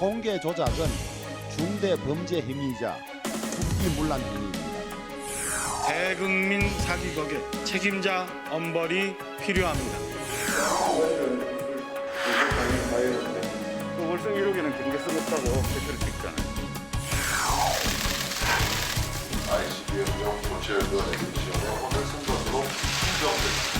통계 조작은 중대 범죄 행위이자 국기문란 행위입니다. 대국민 사기극의 책임자 엄벌이 필요합니다. 그 월성 1호기는 경계 쓰겠다고 댓글을 찍잖아요. ICBM용 고체연료 엔진의 오늘 선거로 인정됩니다.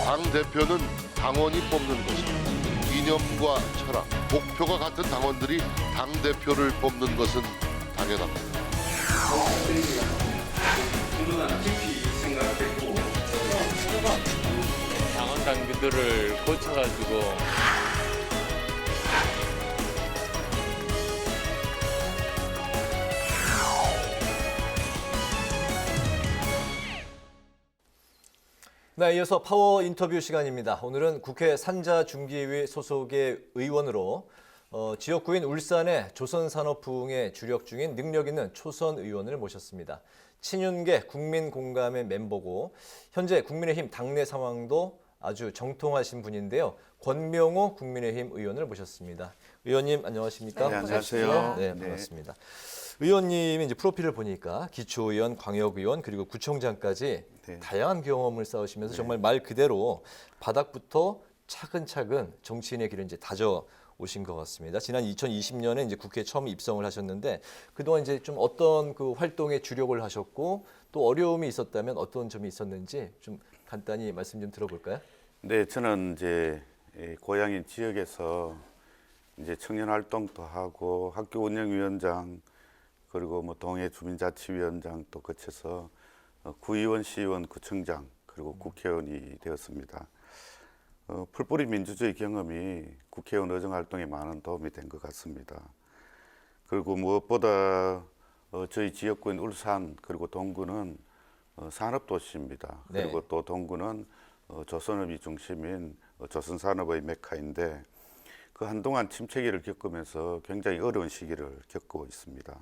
당대표는 당원이 뽑는 것입니다. 이념과 철학, 목표가 같은 당원들이 당대표를 뽑는 것은 당연합니다. 당원 당규들을 고쳐가지고 네, 이어서 파워 인터뷰 시간입니다. 오늘은 국회 산자중기위 소속의 의원으로 지역구인 울산의 조선산업부흥에 주력 중인 능력 있는 초선 의원을 모셨습니다. 친윤계 국민공감의 멤버고 현재 국민의힘 당내 상황도 아주 정통하신 분인데요. 권명호 국민의힘 의원을 모셨습니다. 의원님 안녕하십니까? 네, 안녕하세요. 네, 반갑습니다. 의원님이 이제 프로필을 보니까 기초의원, 광역의원 그리고 구청장까지 네. 다양한 경험을 쌓으시면서 정말 말 그대로 바닥부터 차근차근 정치인의 길을 이제 다져 오신 것 같습니다. 지난 2020년에 이제 국회에 처음 입성을 하셨는데 그동안 이제 좀 어떤 그 활동에 주력을 하셨고 또 어려움이 있었다면 어떤 점이 있었는지 좀 간단히 말씀 좀 들어볼까요? 네, 저는 이제 고향인 지역에서 이제 청년 활동도 하고 학교 운영위원장 그리고 뭐 동해 주민자치위원장 또 거쳐서 구의원, 시의원, 구청장 그리고 국회의원이 되었습니다. 풀뿌리 민주주의 경험이 국회의원 의정 활동에 많은 도움이 된 것 같습니다. 그리고 무엇보다 저희 지역구인 울산 그리고 동구는 산업도시입니다. 네. 그리고 또 동구는 조선업이 중심인 조선산업의 메카인데 그 한동안 침체기를 겪으면서 굉장히 어려운 시기를 겪고 있습니다.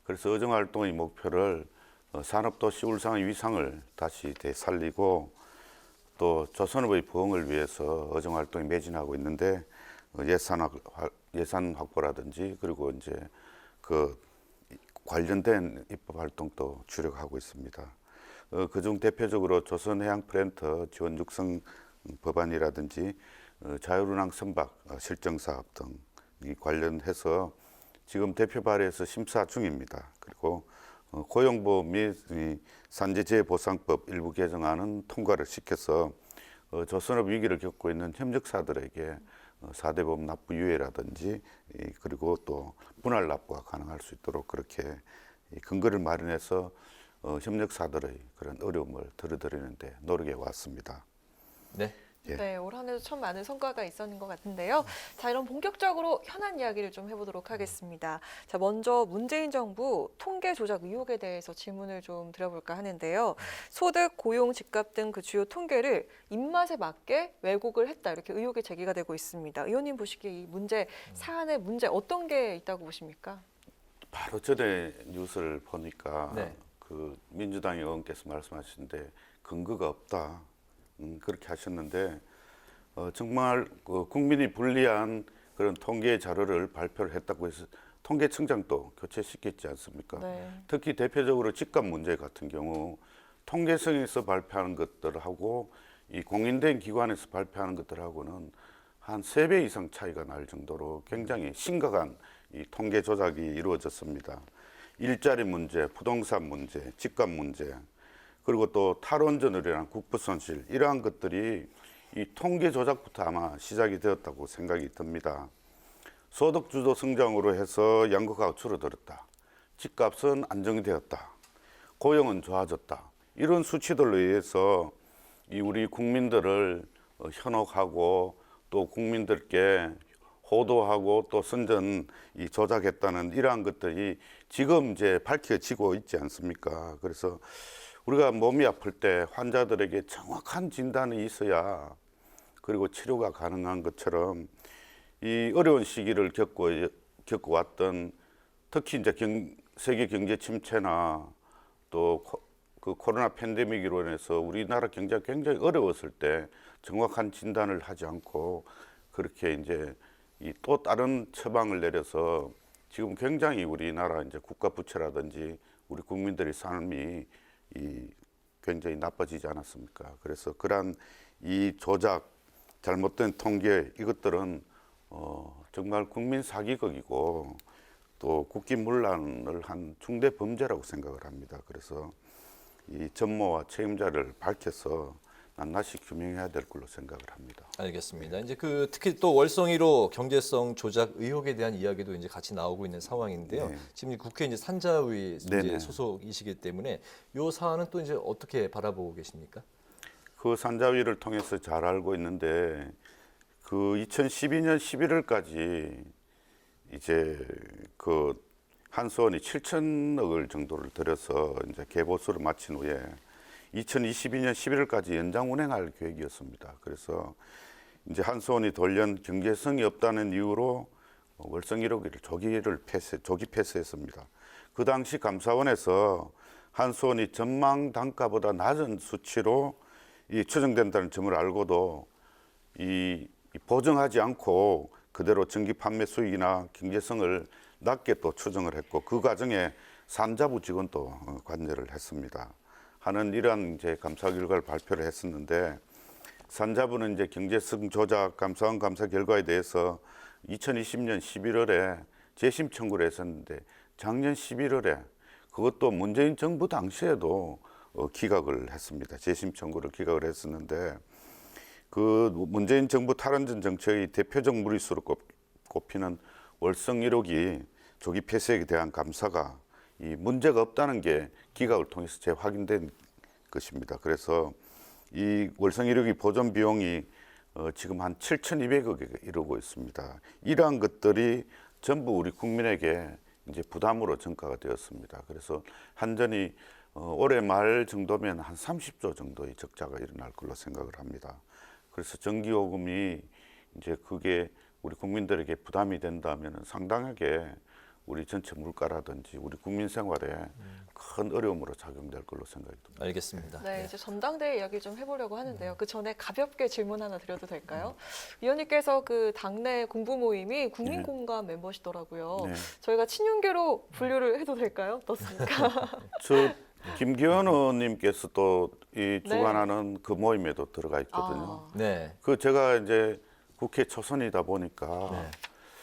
그래서 의정활동의 목표를 산업도시 울산의 위상을 다시 되살리고 또 조선업의 부흥을 위해서 의정활동에 매진하고 있는데 예산 확보라든지 그리고 이제 그 관련된 입법 활동도 주력하고 있습니다. 그중 대표적으로 조선해양플랜트 지원 육성 법안이라든지 자율운항 선박 실정 사업 등이 관련해서 지금 대표 발의해서 심사 중입니다. 그리고 고용보험 및 산재재해보상법 일부 개정안은 통과를 시켜서 조선업 위기를 겪고 있는 협력사들에게 4대 보험 납부 유예라든지 그리고 또 분할 납부가 가능할 수 있도록 그렇게 근거를 마련해서 협력사들의 그런 어려움을 덜어드리는 데 노력해 왔습니다. 네. 예. 네, 올 한 해도 참 많은 성과가 있었는 것 같은데요. 자, 이런 본격적으로 현안 이야기를 좀 해보도록 하겠습니다. 자, 먼저 문재인 정부 통계 조작 의혹에 대해서 질문을 좀 드려볼까 하는데요. 소득, 고용, 집값 등 그 주요 통계를 입맛에 맞게 왜곡을 했다 이렇게 의혹이 제기가 되고 있습니다. 의원님 보시기에 이 문제 사안의 문제 어떤 게 있다고 보십니까? 바로 전에 뉴스를 보니까 네. 그 민주당 의원께서 말씀하시는데 근거가 없다. 그렇게 하셨는데 정말 그 국민이 불리한 그런 통계 자료를 발표를 했다고 해서 통계청장도 교체시켰지 않습니까? 네. 특히 대표적으로 집값 문제 같은 경우 통계청에서 발표하는 것들하고 이 공인된 기관에서 발표하는 것들하고는 한 3배 이상 차이가 날 정도로 굉장히 심각한 이 통계 조작이 이루어졌습니다. 일자리 문제, 부동산 문제, 집값 문제 그리고 또 탈원전으로 인한 국부 손실 이러한 것들이 이 통계 조작부터 아마 시작이 되었다고 생각이 듭니다. 소득 주도 성장으로 해서 양극화가 줄어들었다. 집값은 안정되었다. 고용은 좋아졌다. 이런 수치들로 의해서 이 우리 국민들을 현혹하고 또 국민들께 호도하고 또 선전 이 조작했다는 이러한 것들이 지금 이제 밝혀지고 있지 않습니까? 그래서 우리가 몸이 아플 때 환자들에게 정확한 진단이 있어야 그리고 치료가 가능한 것처럼 이 어려운 시기를 겪어왔던 특히 이제 세계 경제 침체나 또 그 코로나 팬데믹으로 인해서 우리나라 경제가 굉장히 어려웠을 때 정확한 진단을 하지 않고 그렇게 이제 이 또 다른 처방을 내려서 지금 굉장히 우리나라 이제 국가 부채라든지 우리 국민들의 삶이 이 굉장히 나빠지지 않았습니까? 그래서 그러한 이 조작, 잘못된 통계 이것들은 정말 국민 사기극이고 또 국기문란을 한 중대 범죄라고 생각을 합니다. 그래서 이 전모와 책임자를 밝혀서 낱낱이 규명해야 될 걸로 생각을 합니다. 알겠습니다. 이제 그 특히 또 월성 1호 경제성 조작 의혹에 대한 이야기도 이제 같이 나오고 있는 상황인데요. 네. 지금 국회 이제 산자위 이제 네네. 소속이시기 때문에 이 사안은 또 이제 어떻게 바라보고 계십니까? 그 산자위를 통해서 잘 알고 있는데 그 2012년 11월까지 이제 그 한수원이 7천억을 정도를 들여서 이제 개보수를 마친 후에 2022년 11월까지 연장 운행할 계획이었습니다. 그래서 이제 한수원이 돌연 경제성이 없다는 이유로 월성 1호기를 조기 폐쇄했습니다. 그 당시 감사원에서 한수원이 전망 단가보다 낮은 수치로 이 추정된다는 점을 알고도 이 보정하지 않고 그대로 전기 판매 수익이나 경제성을 낮게 또 추정을 했고 그 과정에 산자부 직원도 관여를 했습니다. 하는 이러한 이제 감사 결과를 발표를 했었는데 산자부는 이제 경제성 조작 감사원 감사 결과에 대해서 2020년 11월에 재심 청구를 했었는데 작년 11월에 그것도 문재인 정부 당시에도 기각을 했습니다. 재심 청구를 기각을 했었는데 그 문재인 정부 탈원전 정책의 대표적 무리수로 꼽히는 월성 1호기 조기 폐쇄에 대한 감사가 이 문제가 없다는 게 기각을 통해서 재확인된 것입니다. 그래서 이 월성 1호기 보존 비용이 지금 한 7,200억에 이르고 있습니다. 이러한 것들이 전부 우리 국민에게 이제 부담으로 전가가 되었습니다. 그래서 한전이 올해 말 정도면 한 30조 정도의 적자가 일어날 걸로 생각을 합니다. 그래서 전기요금이 이제 그게 우리 국민들에게 부담이 된다면 상당하게 우리 전체 물가라든지 우리 국민 생활에 큰 어려움으로 작용될 걸로 생각이 듭니다. 알겠습니다. 네, 이제 전당대회 이야기 좀 해보려고 하는데요. 그 전에 가볍게 질문 하나 드려도 될까요? 위원님께서 그 당내 공부 모임이 국민공감 멤버시더라고요. 네. 저희가 친윤계로 분류를 해도 될까요? 어떻습니까? 저 김기현 의원님께서 또 이 주관하는 그 모임에도 들어가 있거든요. 네. 그 제가 이제 국회 초선이다 보니까 네.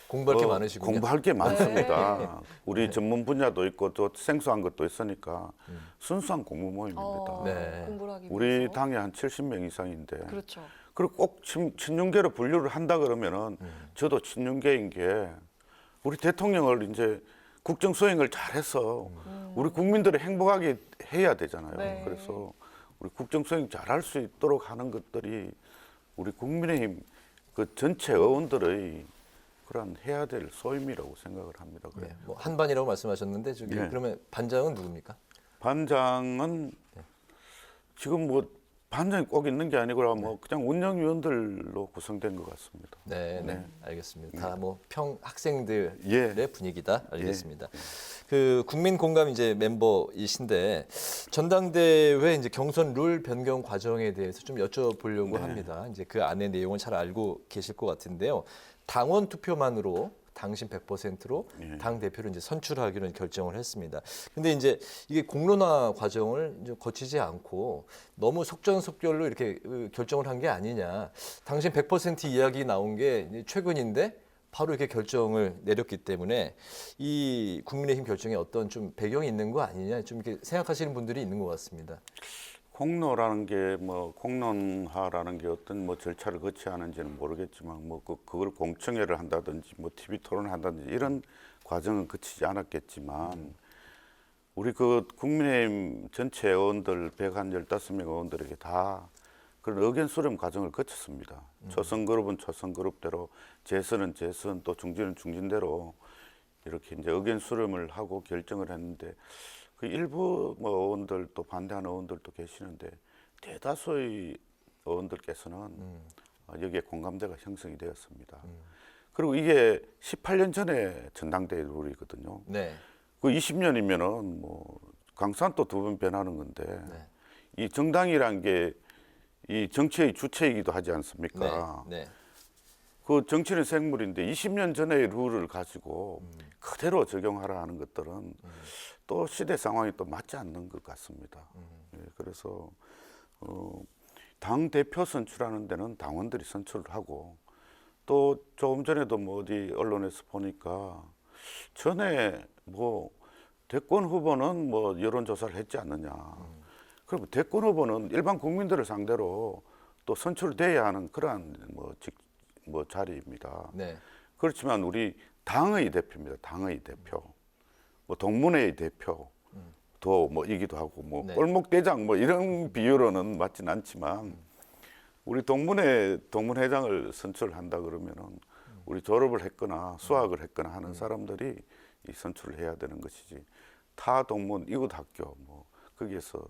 공부할 게 많으시군요. 공부할 게 많습니다. 우리 전문 분야도 있고 또 생소한 것도 있으니까 순수한 공부 모임입니다. 네. 공부를 하기 우리 위해서. 당에 한 70명 이상인데 그렇죠. 그리고 꼭 친윤계로 분류를 한다 그러면은 저도 친윤계인 게 우리 대통령을 이제 국정 수행을 잘해서 우리 국민들을 행복하게 해야 되잖아요. 네. 그래서 우리 국정 수행 잘할 수 있도록 하는 것들이 우리 국민의힘 그 전체 의원들의 그런 해야 될 소임이라고 생각을 합니다. 그래. 네. 뭐 한반이라고 말씀하셨는데 저기 네. 그러면 반장은 누굽니까? 반장은 지금 뭐 반장이 꼭 있는 게 아니고 뭐 그냥 운영위원들로 구성된 것 같습니다. 네, 네, 네. 알겠습니다. 다 뭐 학생들의 예. 분위기다. 알겠습니다. 그 국민 공감 이제 멤버이신데 전당대회 이제 경선 룰 변경 과정에 대해서 좀 여쭤보려고 합니다. 이제 그 안에 내용은 잘 알고 계실 것 같은데요. 당원 투표만으로 당신 100%로 당 대표를 이제 선출하기로 결정을 했습니다. 근데 이제 이게 공론화 과정을 이제 거치지 않고 너무 속전속결로 이렇게 결정을 한 게 아니냐. 당신 100% 이야기 나온 게 이제 최근인데 바로 이렇게 결정을 내렸기 때문에 이 국민의힘 결정에 어떤 좀 배경이 있는 거 아니냐 좀 이렇게 생각하시는 분들이 있는 것 같습니다. 공론화라는 게 뭐 공론화라는 게 어떤 뭐 절차를 거쳐야 하는지는 모르겠지만 뭐 그걸 공청회를 한다든지 뭐 TV 토론을 한다든지 이런 과정은 거치지 않았겠지만 우리 그 국민의힘 전체 의원들 115명 의원들에게 다 그런 의견 수렴 과정을 거쳤습니다. 초선 그룹은 초선 그룹대로 재선은 재선 또 중진은 중진대로 이렇게 이제 의견 수렴을 하고 결정을 했는데 그 일부 뭐 의원들 또 반대하는 의원들도 계시는데 대다수의 의원들께서는 여기에 공감대가 형성이 되었습니다. 그리고 이게 18년 전에 전당대회 룰이거든요. 네. 그 20년이면은 뭐 강산도 2번 변하는 건데 이 정당이란 게 이 정치의 주체이기도 하지 않습니까? 네. 네. 그 정치는 생물인데 20년 전의 룰을 가지고 그대로 적용하라 하는 것들은 또 시대 상황이 또 맞지 않는 것 같습니다. 예, 그래서 당 대표 선출하는 데는 당원들이 선출을 하고 또 조금 전에도 뭐 어디 언론에서 보니까 전에 뭐 대권 후보는 뭐 여론조사를 했지 않느냐. 그럼 대권 후보는 일반 국민들을 상대로 또 선출돼야 하는 그러한 뭐 자리입니다. 네. 그렇지만 우리 당의 대표입니다. 당의 대표, 뭐 동문회의 대표, 또 뭐 이기도 하고 뭐 네. 골목대장 뭐 이런 비유로는 맞진 않지만 우리 동문회장을 선출한다 그러면은 우리 졸업을 했거나 수학을 했거나 하는 사람들이 이 선출을 해야 되는 것이지 타 동문 이웃 학교 뭐 거기에서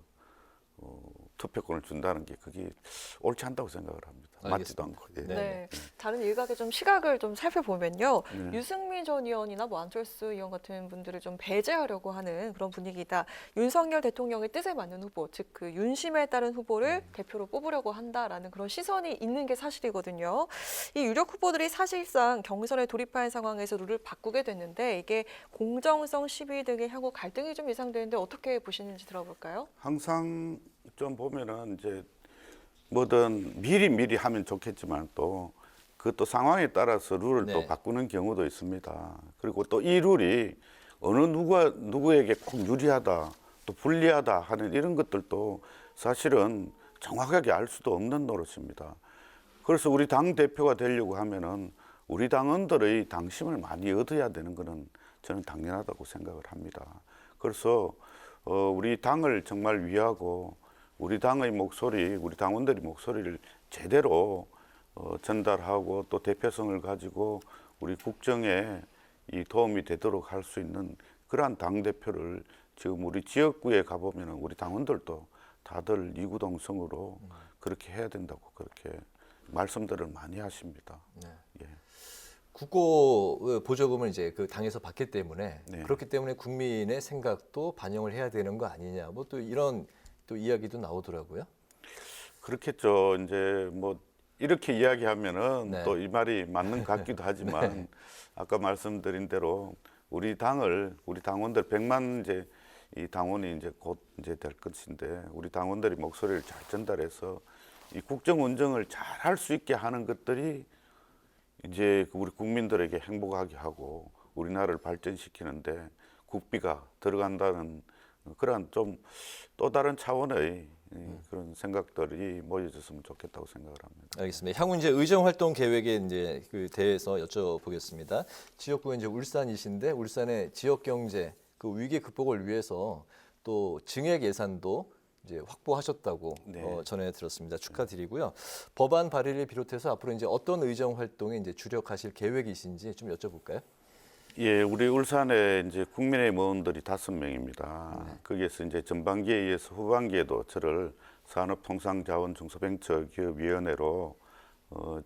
투표권을 준다는 게 그게 옳지 않다고 생각을 합니다. 맞지도 않고. 예. 네. 네. 다른 일각의 좀 시각을 좀 살펴보면요. 네. 유승민 전 의원이나 뭐 안철수 의원 같은 분들을 좀 배제하려고 하는 그런 분위기다. 윤석열 대통령의 뜻에 맞는 후보, 즉 그 윤심에 따른 후보를 대표로 뽑으려고 한다라는 그런 시선이 있는 게 사실이거든요. 이 유력 후보들이 사실상 경선에 돌입한 상황에서 룰을 바꾸게 됐는데 이게 공정성 시비 등의 향후 갈등이 좀 예상되는데 어떻게 보시는지 들어볼까요? 항상 좀 보면은 이제 뭐든 미리 하면 좋겠지만 또 그것도 상황에 따라서 룰을 네. 또 바꾸는 경우도 있습니다. 그리고 또 이 룰이 어느 누구에게 꼭 유리하다 또 불리하다 하는 이런 것들도 사실은 정확하게 알 수도 없는 노릇입니다. 그래서 우리 당 대표가 되려고 하면은 우리 당원들의 당심을 많이 얻어야 되는 거는 저는 당연하다고 생각을 합니다. 그래서 우리 당을 정말 위하고 우리 당의 목소리, 우리 당원들의 목소리를 제대로 전달하고 또 대표성을 가지고 우리 국정에 이 도움이 되도록 할 수 있는 그러한 당 대표를 지금 우리 지역구에 가보면은 우리 당원들도 다들 이구동성으로 그렇게 해야 된다고 그렇게 말씀들을 많이 하십니다. 네. 예. 국고 보조금을 이제 그 당에서 받기 때문에 네. 그렇기 때문에 국민의 생각도 반영을 해야 되는 거 아니냐. 뭐 또 이런 또 이야기도 나오더라고요. 그렇겠죠. 이제 뭐 이렇게 이야기하면은 네. 또 이 말이 맞는 것 같기도 하지만 아까 말씀드린 대로 우리 당원들 100만 이제 이 당원이 이제 곧 이제 될 것인데 우리 당원들이 목소리를 잘 전달해서 이 국정 운정을 잘 할 수 있게 하는 것들이 이제 우리 국민들에게 행복하게 하고 우리나라를 발전시키는데 국비가 들어간다는 그런 좀 또 다른 차원의 그런 생각들이 모여졌으면 좋겠다고 생각을 합니다. 알겠습니다. 향후 이제 의정 활동 계획에 이제 그 대해서 여쭤보겠습니다. 지역구가 이제 울산이신데 울산의 지역 경제 그 위기 극복을 위해서 또 증액 예산도 이제 확보하셨다고 네. 전해 들었습니다. 축하드리고요. 법안 발의를 비롯해서 앞으로 이제 어떤 의정 활동에 이제 주력하실 계획이신지 좀 여쭤볼까요? 예, 우리 울산에 이제 국민의힘 의원들이 5명입니다. 거기에서 이제 전반기에 이어서 후반기에도 저를 산업통상자원중소벤처기업위원회로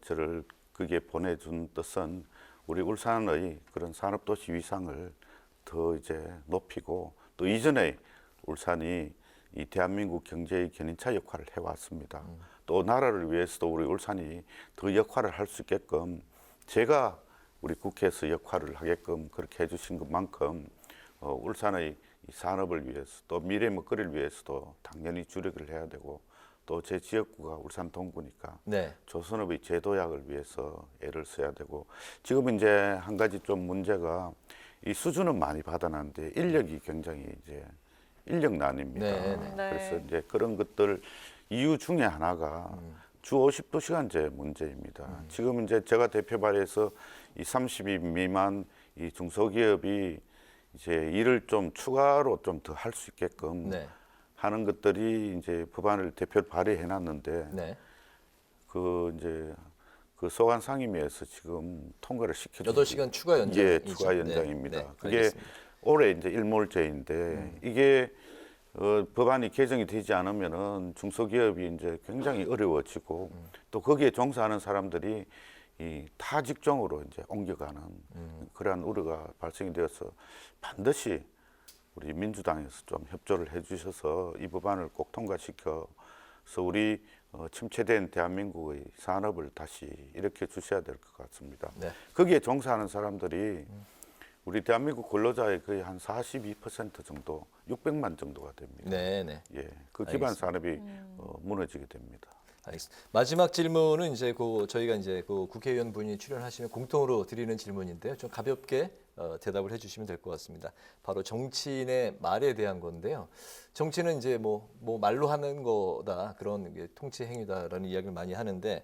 저를 거기에 보내준 뜻은 우리 울산의 그런 산업도시 위상을 더 이제 높이고 또 이전에 울산이 이 대한민국 경제의 견인차 역할을 해왔습니다. 또 나라를 위해서도 우리 울산이 더 역할을 할 수 있게끔 제가 우리 국회에서 역할을 하게끔 그렇게 해주신 것만큼 울산의 이 산업을 위해서 또 미래 먹거리를 위해서도 당연히 주력을 해야 되고 또 제 지역구가 울산 동구니까 네. 조선업의 재도약을 위해서 애를 써야 되고 지금 이제 한 가지 좀 문제가 이 수주는 많이 받아놨는데 인력이 굉장히 이제 인력난입니다. 네, 네. 그래서 이제 그런 것들 이유 중에 하나가 주 50시간제 문제입니다. 지금 이제 제가 대표 발의해서 이 30인 미만 이 중소기업이 이제 일을 좀 추가로 좀 더 할 수 있게끔 네. 하는 것들이 이제 법안을 대표 발의해 놨는데 네. 그 이제 그 소관 상임위에서 지금 통과를 시켜주고 8시간 추가 연장. 예, 추가 연장입니다. 네, 그게 알겠습니다. 올해 이제 일몰제인데 이게 법안이 개정이 되지 않으면은 중소기업이 이제 굉장히 어려워지고 또 거기에 종사하는 사람들이 이 타 직종으로 이제 옮겨가는 그러한 우려가 발생이 되어서 반드시 우리 민주당에서 좀 협조를 해주셔서 이 법안을 꼭 통과시켜 그래서 우리 침체된 대한민국의 산업을 다시 일으켜 주셔야 될 것 같습니다. 네. 거기에 종사하는 사람들이 우리 대한민국 근로자의 거의 한 42% 정도, 600만 정도가 됩니다. 네, 네. 예, 그 기반 산업이 무너지게 됩니다. 알겠습니다. 마지막 질문은 이제 저희가 이제 국회의원 분이 출연하시면 공통으로 드리는 질문인데요. 좀 가볍게 대답을 해주시면 될 것 같습니다. 바로 정치인의 말에 대한 건데요. 정치는 이제 뭐 말로 하는 거다 그런 게 통치 행위다라는 이야기를 많이 하는데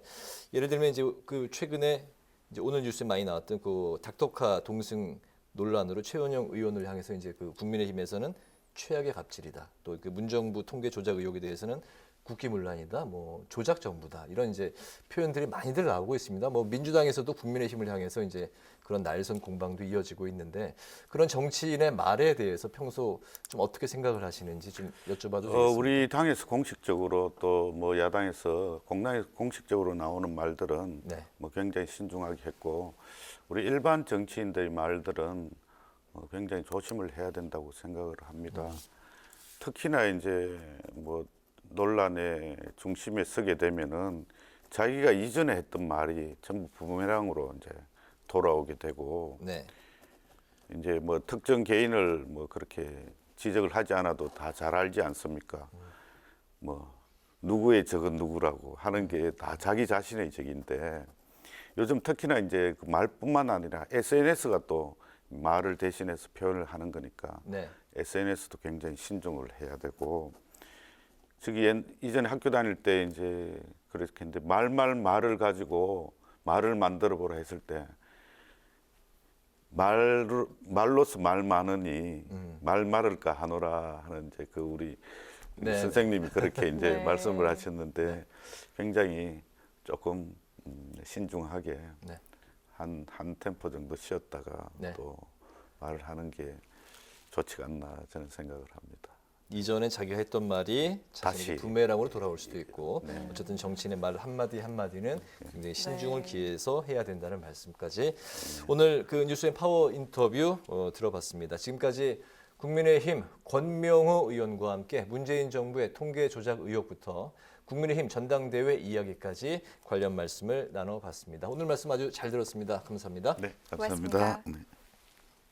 예를 들면 이제 최근에 이제 오늘 뉴스에 많이 나왔던 닥터카 동승 논란으로 최원영 의원을 향해서 이제 국민의힘에서는 최악의 갑질이다. 또 문정부 통계 조작 의혹에 대해서는 국기문란이다, 조작 정부다 이런 이제 표현들이 많이들 나오고 있습니다. 민주당에서도 국민의힘을 향해서 이제 그런 날선 공방도 이어지고 있는데 그런 정치인의 말에 대해서 평소 좀 어떻게 생각을 하시는지 좀 여쭤봐도 되겠습니까? 우리 당에서 공식적으로 또 야당에서 공식적으로 나오는 말들은 네. 굉장히 신중하게 했고 우리 일반 정치인들의 말들은 굉장히 조심을 해야 된다고 생각을 합니다. 특히나 이제 논란의 중심에 서게 되면은 자기가 이전에 했던 말이 전부 부메랑으로 이제 돌아오게 되고 네. 이제 특정 개인을 그렇게 지적을 하지 않아도 다 잘 알지 않습니까? 누구의 적은 누구라고 하는 게 다 자기 자신의 적인데 요즘 특히나 이제 그 말뿐만 아니라 SNS가 또 말을 대신해서 표현을 하는 거니까 네. SNS도 굉장히 신중을 해야 되고 이전에 학교 다닐 때 이제 그렇게 했는데 말을 가지고 말을 만들어 보라 했을 때 말로서 말 많으니 말 많을까 하노라 하는 이제 우리 네. 선생님이 그렇게 이제 네. 말씀을 하셨는데 굉장히 조금 신중하게 네. 한 템포 정도 쉬었다가 네. 또 말을 하는 게 좋지가 않나 저는 생각을 합니다. 이전에 자기가 했던 말이 자신에게 다시. 부메랑으로 돌아올 수도 있고 네. 어쨌든 정치인의 말 한마디 한마디는 굉장히 신중을 네. 기해서 해야 된다는 말씀까지 오늘 뉴스앤 파워 인터뷰 들어봤습니다. 지금까지 국민의힘 권명호 의원과 함께 문재인 정부의 통계 조작 의혹부터 국민의힘 전당대회 이야기까지 관련 말씀을 나눠봤습니다. 오늘 말씀 아주 잘 들었습니다. 감사합니다. 네, 감사합니다. 고맙습니다. 네.